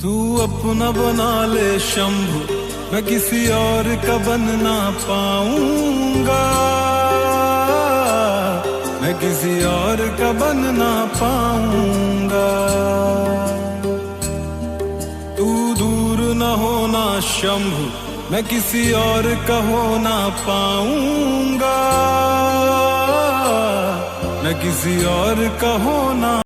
तू अपना बना ले शंभु, मैं किसी और का बन ना पाऊंगा, मैं किसी और का बन ना पाऊंगा। तू दूर न होना शंभु, मैं किसी और का हो ना पाऊंगा, मैं किसी और का हो ना